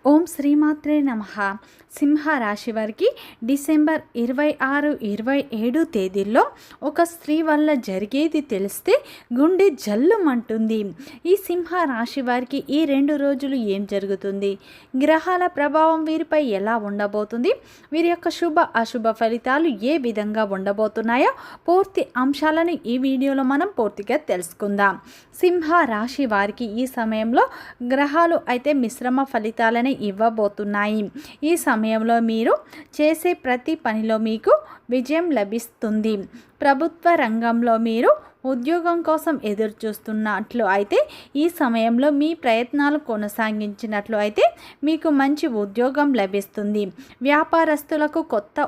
ఓం శ్రీమాత్రే నమః. సింహరాశి వారికి డిసెంబర్ 26, 27 తేదీల్లో ఒక స్త్రీ వల్ల జరిగేది తెలిస్తే గుండె జల్లుమంటుంది. ఈ సింహరాశి వారికి ఈ 2 రోజులు ఏం జరుగుతుంది, గ్రహాల ప్రభావం వీరిపై ఎలా ఉండబోతుంది, వీరి యొక్క శుభ అశుభ ఫలితాలు ఏ విధంగా ఉండబోతున్నాయో పూర్తి అంశాలను ఈ వీడియోలో మనం పూర్తిగా తెలుసుకుందాం. సింహరాశి వారికి ఈ సమయంలో గ్రహాలు అయితే మిశ్రమ ఫలితాలని ఇవ్వబోతున్నాయి. ఈ సమయంలో మీరు చేసే ప్రతి పనిలో మీకు విజయం లభిస్తుంది. ప్రభుత్వ రంగంలో మీరు ఉద్యోగం కోసం ఎదురు చూస్తున్నట్లు అయితే ఈ సమయంలో మీ ప్రయత్నాలు కొనసాగించినట్లు అయితే మీకు మంచి ఉద్యోగం లభిస్తుంది. వ్యాపారస్తులకు కొత్త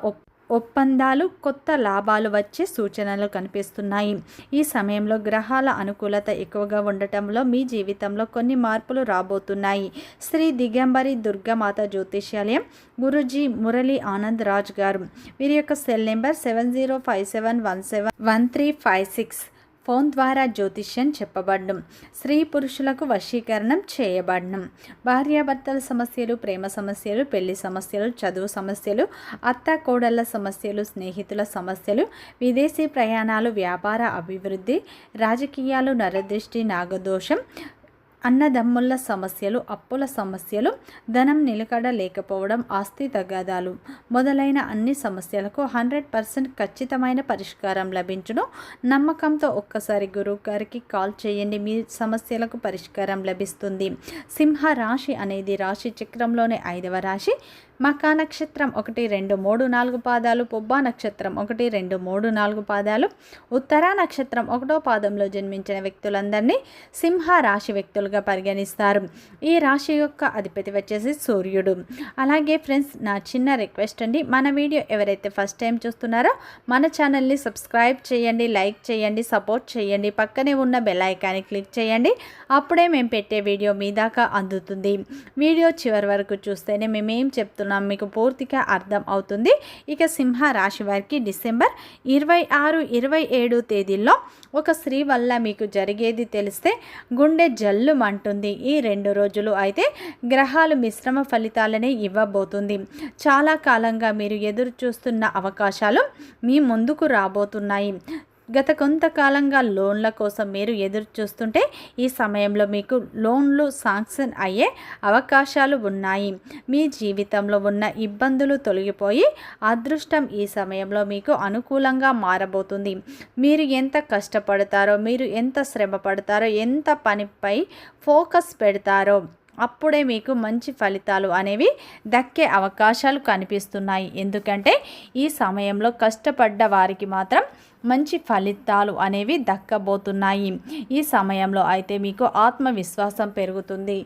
ఒప్పందాలు, కొత్త లాభాలు వచ్చే సూచనలు కనిపిస్తున్నాయి. ఈ సమయంలో గ్రహాల అనుకూలత ఎక్కువగా ఉండటంలో మీ జీవితంలో కొన్ని మార్పులు రాబోతున్నాయి. శ్రీ దిగంబరి దుర్గామాత జ్యోతిష్యాలయం గురూజీ మురళీ ఆనంద్ రాజ్ గారు. వీరి యొక్క సెల్ నెంబర్ 7057171356. ఫోన్ ద్వారా జ్యోతిష్యం చెప్పబడడం, స్త్రీ పురుషులకు వశీకరణం చేయబడడం, భార్యాభర్తల సమస్యలు, ప్రేమ సమస్యలు, పెళ్లి సమస్యలు, చదువు సమస్యలు, అత్త కోడళ్ల సమస్యలు, స్నేహితుల సమస్యలు, విదేశీ ప్రయాణాలు, వ్యాపార అభివృద్ధి, రాజకీయాలు, నరదృష్టి, నాగదోషం, అన్నదమ్ముల సమస్యలు, అప్పుల సమస్యలు, ధనం నిలకడ లేకపోవడం, ఆస్తి తగాదాలు మొదలైన అన్ని సమస్యలకు 100% ఖచ్చితమైన పరిష్కారం లభించును. నమ్మకంతో ఒక్కసారి గురువు గారికి కాల్ చేయండి, మీ సమస్యలకు పరిష్కారం లభిస్తుంది. సింహ రాశి అనేది రాశి చక్రంలోని 5వ రాశి. మకా నక్షత్రం 1, 2, 3, 4 పాదాలు, పుబ్బా నక్షత్రం 1, 2, 3, 4 పాదాలు, ఉత్తరా నక్షత్రం 1వ పాదంలో జన్మించిన వ్యక్తులందరినీ సింహ రాశి వ్యక్తులుగా పరిగణిస్తారు. ఈ రాశి యొక్క అధిపతి వచ్చేసి సూర్యుడు. అలాగే ఫ్రెండ్స్, నా చిన్న రిక్వెస్ట్ అండి, మన వీడియో ఎవరైతే ఫస్ట్ టైం చూస్తున్నారో మన ఛానల్ని సబ్స్క్రైబ్ చేయండి, లైక్ చేయండి, సపోర్ట్ చేయండి, పక్కనే ఉన్న బెల్ ఐకాన్ని క్లిక్ చేయండి. అప్పుడే మేము పెట్టే వీడియో మీ దాకా అందుతుంది. వీడియో చివరి వరకు చూస్తేనే మేమేం చెప్తున్నాం మీకు పూర్తిగా అర్థం అవుతుంది. ఇక సింహ రాశి వారికి డిసెంబర్ 26, 27 తేదీల్లో ఒక స్త్రీ వల్ల మీకు జరిగేది తెలిస్తే గుండె జల్లుమంటుంది. ఈ 2 రోజులు అయితే గ్రహాలు మిశ్రమ ఫలితాలనే ఇవ్వబోతుంది. చాలా కాలంగా మీరు ఎదురు చూస్తున్న అవకాశాలు మీ ముందుకు రాబోతున్నాయి. గత కొంతకాలంగా లోన్ల కోసం మీరు ఎదురు చూస్తుంటే ఈ సమయంలో మీకు లోన్లు శాంక్షన్ అయ్యే అవకాశాలు ఉన్నాయి. మీ జీవితంలో ఉన్న ఇబ్బందులు తొలగిపోయి అదృష్టం ఈ సమయంలో మీకు అనుకూలంగా మారబోతుంది. మీరు ఎంత కష్టపడతారో, మీరు ఎంత శ్రమ పడతారో, ఎంత పనిపై ఫోకస్ పెడతారో అప్పుడే మీకు మంచి ఫలితాలు అనేవి దక్కే అవకాశాలు కనిపిస్తున్నాయి. ఎందుకంటే ఈ సమయంలో కష్టపడ్డ వారికి మాత్రం మంచి ఫలితాలు అనేవి దక్కబోతున్నాయి. ఈ సమయంలో అయితే మీకు ఆత్మవిశ్వాసం పెరుగుతుంది.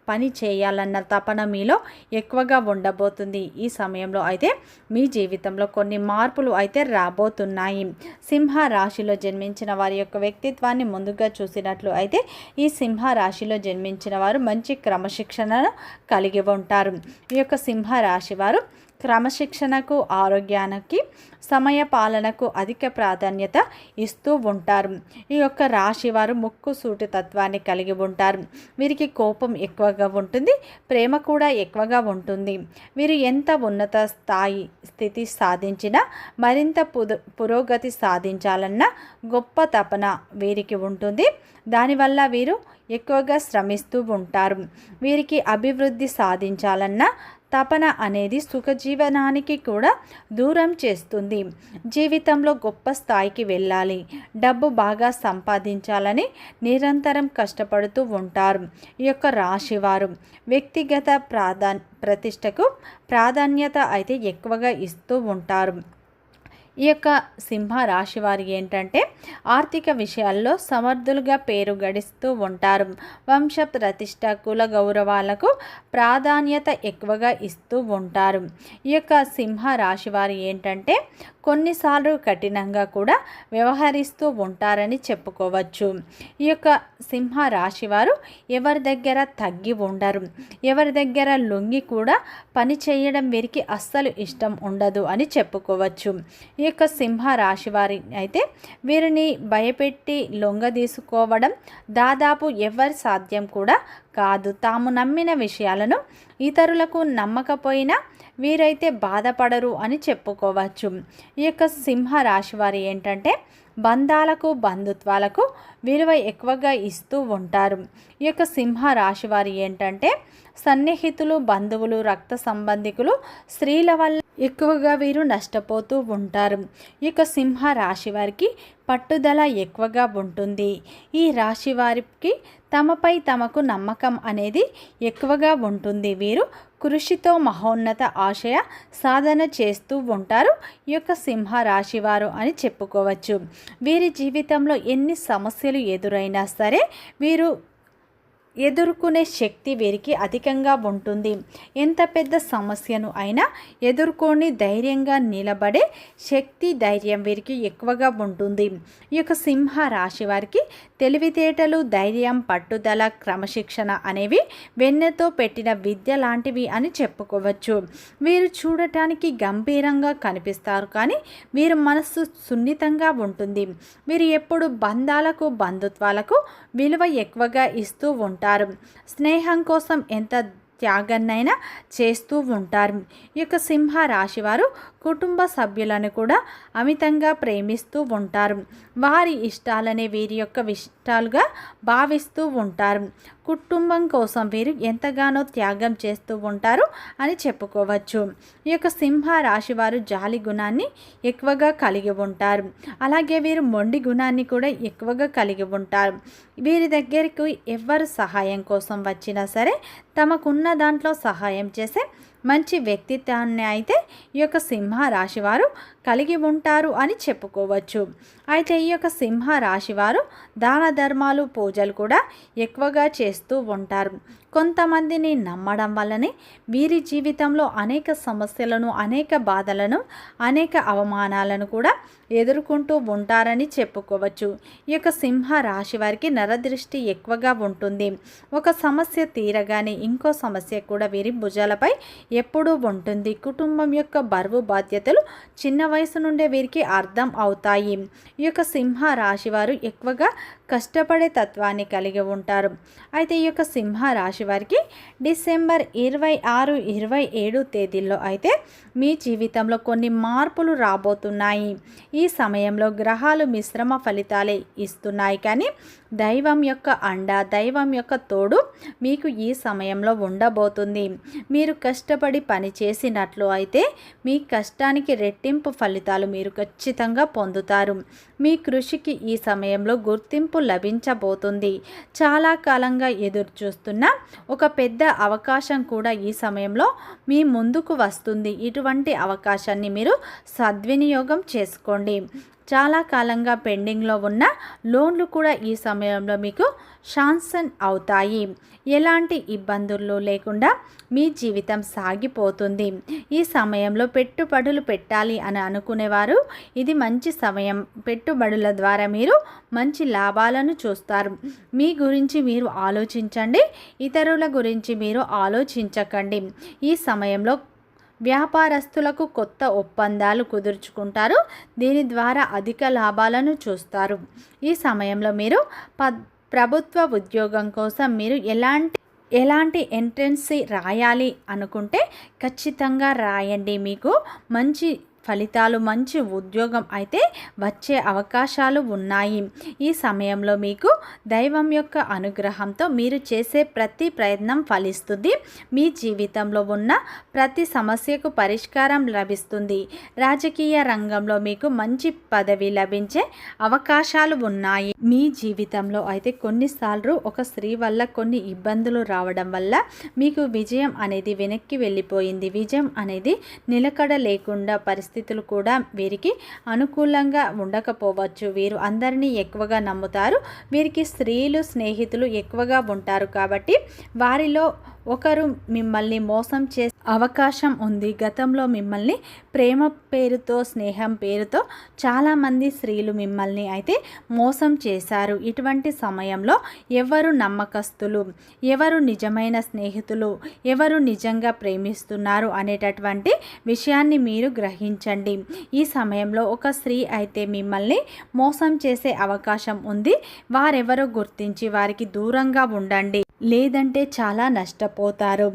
పని చేయాలన్న తపన మీలో ఎక్కువగా ఉండబోతుంది. ఈ సమయంలో అయితే మీ జీవితంలో కొన్ని మార్పులు అయితే రాబోతున్నాయి. సింహ రాశిలో జన్మించిన వారి యొక్క వ్యక్తిత్వాన్ని ముందుగా చూసినట్లు అయితే ఈ సింహ రాశిలో జన్మించిన వారు మంచి క్రమశిక్షణను కలిగి ఉంటారు. ఈ యొక్క సింహ రాశి వారు క్రమశిక్షణకు, ఆరోగ్యానికి, సమయ పాలనకు అధిక ప్రాధాన్యత ఇస్తూ ఉంటారు. ఈ యొక్క రాశి వారు ముక్కు సూటి తత్వాన్ని కలిగి ఉంటారు. వీరికి కోపం ఎక్కువగా ఉంటుంది, ప్రేమ కూడా ఎక్కువగా ఉంటుంది. వీరు ఎంత ఉన్నత స్థితి సాధించినా మరింత పురోగతి సాధించాలన్న గొప్ప తపన వీరికి ఉంటుంది. దానివల్ల వీరు ఎక్కువగా శ్రమిస్తూ ఉంటారు. వీరికి అభివృద్ధి సాధించాలన్న తపన అనేది సుఖజీవనానికి కూడా దూరం చేస్తుంది. జీవితంలో గొప్ప స్థాయికి వెళ్ళాలి, డబ్బు బాగా సంపాదించాలని నిరంతరం కష్టపడుతూ ఉంటారు. ఈ యొక్క రాశివారు వ్యక్తిగత ప్రతిష్టకు ప్రాధాన్యత అయితే ఎక్కువగా ఇస్తూ ఉంటారు. ఈ యొక్క సింహ రాశి వారి ఏంటంటే ఆర్థిక విషయాల్లో సమర్థులుగా పేరు గడిస్తూ ఉంటారు. వంశ ప్రతిష్ట, కుల గౌరవాలకు ప్రాధాన్యత ఎక్కువగా ఇస్తూ ఉంటారు. ఈ యొక్క సింహ రాశి వారి ఏంటంటే కొన్నిసార్లు కఠినంగా కూడా వ్యవహరిస్తూ ఉంటారని చెప్పుకోవచ్చు. ఈ యొక్క సింహ రాశి వారు ఎవరి దగ్గర తగ్గి ఉండరు, ఎవరి దగ్గర లొంగి కూడా పని చేయడం వీరికి అస్సలు ఇష్టం ఉండదు అని చెప్పుకోవచ్చు. ఈ యొక్క సింహ రాశి వారి అయితే వీరిని భయపెట్టి లొంగదీసుకోవడం దాదాపు ఎవరి సాధ్యం కూడా కాదు. తాము నమ్మిన విషయాలను ఇతరులకు నమ్మకపోయినా వీరైతే బాధపడరు అని చెప్పుకోవచ్చు. ఈ యొక్క సింహ రాశి వారు ఏంటంటే బంధాలకు బంధుత్వాలకు విలువ ఎక్కువగా ఇస్తూ ఉంటారు. ఈ యొక్క సింహ రాశి వారు ఏంటంటే సన్నిహితులు, బంధువులు, రక్త సంబంధికులు, స్త్రీల వల్ల ఎక్కువగా వీరు నష్టపోతూ ఉంటారు. ఈ యొక్క సింహ రాశి వారికి పట్టుదల ఎక్కువగా ఉంటుంది. ఈ రాశి వారికి తమపై తమకు నమ్మకం అనేది ఎక్కువగా ఉంటుంది. వీరు కృషితో మహోన్నత ఆశయ సాధన చేస్తూ ఉంటారు ఈ యొక్క సింహ రాశి వారు అని చెప్పుకోవచ్చు. వీరి జీవితంలో ఎన్ని సమస్యలు ఎదురైనా సరే వీరు ఎదుర్కొనే శక్తి వీరికి అధికంగా ఉంటుంది. ఎంత పెద్ద సమస్యను అయినా ఎదుర్కొని ధైర్యంగా నిలబడే శక్తి, ధైర్యం వీరికి ఎక్కువగా ఉంటుంది. ఈ యొక్క సింహ రాశి వారికి తెలివితేటలు, ధైర్యం, పట్టుదల, క్రమశిక్షణ అనేవి వెన్నెతో పెట్టిన విద్య లాంటివి అని చెప్పుకోవచ్చు. వీరు చూడటానికి గంభీరంగా కనిపిస్తారు, కానీ వీరి మనస్సు సున్నితంగా ఉంటుంది. వీరు ఎప్పుడు బంధాలకు, బంధుత్వాలకు విలువ ఎక్కువగా ఇస్తూ ఉంటారు. స్నేహం కోసం ఎంత త్యాగాన్నైనా చేస్తూ ఉంటారు. ఈ యొక్క సింహ రాశి వారు కుటుంబ సభ్యులను కూడా అమితంగా ప్రేమిస్తూ ఉంటారు. వారి ఇష్టాలనే వీరి యొక్క ఇష్టాలుగా భావిస్తూ ఉంటారు. కుటుంబం కోసం వీరు ఎంతగానో త్యాగం చేస్తూ ఉంటారు అని చెప్పుకోవచ్చు. ఈ యొక్క సింహ రాశి వారు జాలి గుణాన్ని ఎక్కువగా కలిగి ఉంటారు. అలాగే వీరు మొండి గుణాన్ని కూడా ఎక్కువగా కలిగి ఉంటారు. వీరి దగ్గరికి ఎవరు సహాయం కోసం వచ్చినా సరే తమకున్న దాంట్లో సహాయం చేసే మంచి వ్యక్తిత్వాన్ని అయితే ఈ యొక్క సింహ రాశి వారు కలిగి ఉంటారు అని చెప్పుకోవచ్చు. అయితే ఈ యొక్క సింహ రాశి వారు దాన ధర్మాలు, పూజలు కూడా ఎక్కువగా చేస్తూ ఉంటారు. కొంతమందిని నమ్మడం వల్లనే వీరి జీవితంలో అనేక సమస్యలను, అనేక బాధలను, అనేక అవమానాలను కూడా ఎదుర్కొంటూ ఉంటారని చెప్పుకోవచ్చు. ఈ యొక్క సింహ రాశి వారికి నరదృష్టి ఎక్కువగా ఉంటుంది. ఒక సమస్య తీరగానే ఇంకో సమస్య కూడా వీరి భుజాలపై ఎప్పుడూ ఉంటుంది. కుటుంబం యొక్క బరువు బాధ్యతలు చిన్న వయసు నుండే వీరికి అర్థం అవుతాయి. ఈ యొక్క సింహ రాశి వారు ఎక్కువగా కష్టపడే తత్వాన్ని కలిగి ఉంటారు. అయితే ఈ యొక్క సింహ రాశి వారికి డిసెంబర్ 26, 27 తేదీల్లో అయితే మీ జీవితంలో కొన్ని మార్పులు రాబోతున్నాయి. ఈ సమయంలో గ్రహాలు మిశ్రమ ఫలితాలే ఇస్తున్నాయి, కానీ దైవం యొక్క అండ, దైవం యొక్క తోడు మీకు ఈ సమయంలో ఉండబోతుంది. మీరు కష్టపడి పని చేసినట్లు అయితే మీ కష్టానికి రెట్టింపు ఫలితాలు మీరు ఖచ్చితంగా పొందుతారు. మీ కృషికి ఈ సమయంలో గుర్తింపు లభించబోతుంది. చాలా కాలంగా ఎదురు చూస్తున్న ఒక పెద్ద అవకాశం కూడా ఈ సమయంలో మీ ముందుకు వస్తుంది. ఇటువంటి అవకాశాన్ని మీరు సద్వినియోగం చేసుకోండి. చాలా కాలంగా పెండింగ్లో ఉన్న లోన్లు కూడా ఈ సమయంలో మీకు శాంక్షన్ అవుతాయి. ఎలాంటి ఇబ్బందులు లేకుండా మీ జీవితం సాగిపోతుంది. ఈ సమయంలో పెట్టుబడులు పెట్టాలి అని అనుకునేవారు ఇది మంచి సమయం. పెట్టుబడుల ద్వారా మీరు మంచి లాభాలను చూస్తారు. మీ గురించి మీరు ఆలోచించండి, ఇతరుల గురించి మీరు ఆలోచించకండి. ఈ సమయంలో వ్యాపారస్తులకు కొత్త ఒప్పందాలు కుదుర్చుకుంటారు. దీని ద్వారా అధిక లాభాలను చూస్తారు. ఈ సమయంలో మీరు ప్రభుత్వ ఉద్యోగం కోసం మీరు ఎలాంటి ఎంట్రన్స్ రాయాలి అనుకుంటే ఖచ్చితంగా రాయండి. మీకు మంచి ఫలితాలు, మంచి ఉద్యోగం అయితే వచ్చే అవకాశాలు ఉన్నాయి. ఈ సమయంలో మీకు దైవం యొక్క అనుగ్రహంతో మీరు చేసే ప్రతి ప్రయత్నం ఫలిస్తుంది. మీ జీవితంలో ఉన్న ప్రతి సమస్యకు పరిష్కారం లభిస్తుంది. రాజకీయ రంగంలో మీకు మంచి పదవి లభించే అవకాశాలు ఉన్నాయి. మీ జీవితంలో అయితే కొన్నిసార్లు ఒక స్త్రీ వల్ల కొన్ని ఇబ్బందులు రావడం వల్ల మీకు విజయం అనేది వెనక్కి వెళ్ళిపోయింది. విజయం అనేది నిలకడ లేకుండా పరిస్థితులు కూడా వీరికి అనుకూలంగా ఉండకపోవచ్చు. వీరు అందరినీ ఎక్కువగా నమ్ముతారు. వీరికి స్త్రీలు, స్నేహితులు ఎక్కువగా ఉంటారు. కాబట్టి వారిలో ఒకరు మిమ్మల్ని మోసం చేసే అవకాశం ఉంది. గతంలో మిమ్మల్ని ప్రేమ పేరుతో, స్నేహం పేరుతో చాలామంది స్త్రీలు మిమ్మల్ని అయితే మోసం చేశారు. ఇటువంటి సమయంలో ఎవరు నమ్మకస్తులు, ఎవరు నిజమైన స్నేహితులు, ఎవరు నిజంగా ప్రేమిస్తున్నారు అనేటటువంటి విషయాన్ని మీరు గ్రహించండి. ఈ సమయంలో ఒక స్త్రీ అయితే మిమ్మల్ని మోసం చేసే అవకాశం ఉంది. వారెవరో గుర్తించి వారికి దూరంగా ఉండండి. లేదంటే చాలా నష్టపోతారు.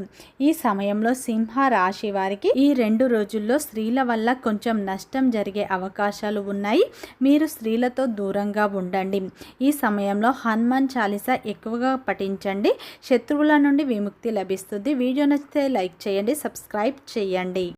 ఈ సమయంలో సింహ రాశి వారికి ఈ 2 రోజుల్లో స్త్రీల వల్ల కొంచెం నష్టం జరిగే అవకాశాలు ఉన్నాయి. మీరు స్త్రీలతో దూరంగా ఉండండి. ఈ సమయంలో హనుమాన్ చాలీసా ఎక్కువగా పఠించండి. శత్రువుల నుండి విముక్తి లభిస్తుంది. వీడియో నచ్చితే లైక్ చేయండి, సబ్స్క్రైబ్ చేయండి.